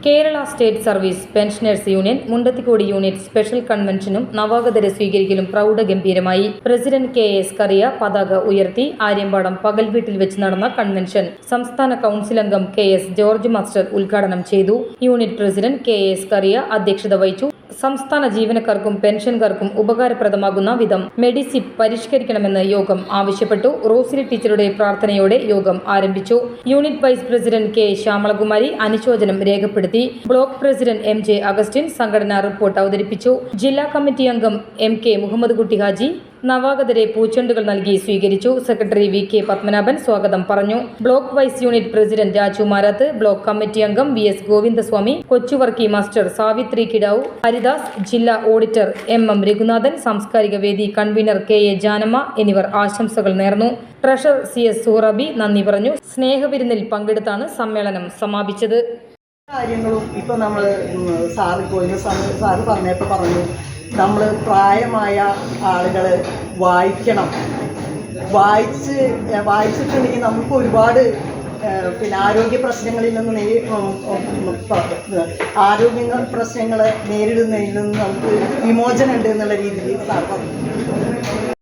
Kerala state service pensioners union Mundathikode unit special കൺവെൻഷനും നവാഗതരെ സ്വീകരിക്കലും പ്രൗഢഗംഭീരമായി. പ്രസിഡന്റ് KS കറിയ പതാക ഉയർത്തി. ആര്യമ്പാടം പകൽ വീട്ടിൽ വെച്ച് നടന്ന കൺവെൻഷൻ സംസ്ഥാന കൗൺസിൽ അംഗം KS ജോർജ് മാസ്റ്റർ ഉദ്ഘാടനം ചെയ്തു. യൂണിറ്റ് പ്രസിഡന്റ് KS കറിയ അധ്യക്ഷത വഹിച്ചു. സംസ്ഥാന ജീവനക്കാർക്കും പെൻഷൻകാർക്കും ഉപകാരപ്രദമാകുന്ന വിധം മെഡിസിപ്പ് പരിഷ്കരിക്കണമെന്ന് യോഗം ആവശ്യപ്പെട്ടു. റോസിലി ടീച്ചറുടെ പ്രാർത്ഥനയോടെ യോഗം ആരംഭിച്ചു. Unit vice president K Shyamalakumari അനുശോചനം രേഖപ്പെടുത്തി. ബ്ലോക്ക് പ്രസിഡന്റ് MJ അഗസ്റ്റിൻ സംഘടനാ റിപ്പോർട്ട് അവതരിപ്പിച്ചു. ജില്ലാ കമ്മിറ്റി അംഗം MK മുഹമ്മദ് കുട്ടി ഹാജി നവാഗതരെ പൂച്ചെണ്ടുകൾ നൽകി സ്വീകരിച്ചു. സെക്രട്ടറി VK പത്മനാഭൻ സ്വാഗതം പറഞ്ഞു. Block wise unit president Raju Marath, block committee അംഗം VS ഗോവിന്ദസ്വാമി, കൊച്ചുവർക്കി മാസ്റ്റർ സാവിത്രി കിടാവു, ഹരിദാസ്, ജില്ലാ ഓഡിറ്റർ MM രഘുനാഥൻ, സാംസ്കാരിക വേദി കൺവീനർ KA ജാനമ്മ എന്നിവർ ആശംസകൾ നേർന്നു. ട്രഷറർ CS സുഹറബി നന്ദി പറഞ്ഞു. സ്നേഹവിരുന്നിൽ പങ്കെടുത്താണ് സമ്മേളനം സമാപിച്ചത്. കാര്യങ്ങളും ഇപ്പം നമ്മൾ സാറ് പറഞ്ഞപ്പോൾ പറഞ്ഞു, നമ്മൾ പ്രായമായ ആളുകൾ വായിക്കണം. വായിച്ചിട്ടുണ്ടെങ്കിൽ നമുക്ക് ഒരുപാട് ആരോഗ്യ പ്രശ്നങ്ങളിൽ നിന്ന് ആരോഗ്യ പ്രശ്നങ്ങൾ നേരിടുന്നതിൽ നിന്ന് നമുക്ക് വിമോചനം ഉണ്ട് എന്നുള്ള രീതിയിൽ സാർ പറഞ്ഞു.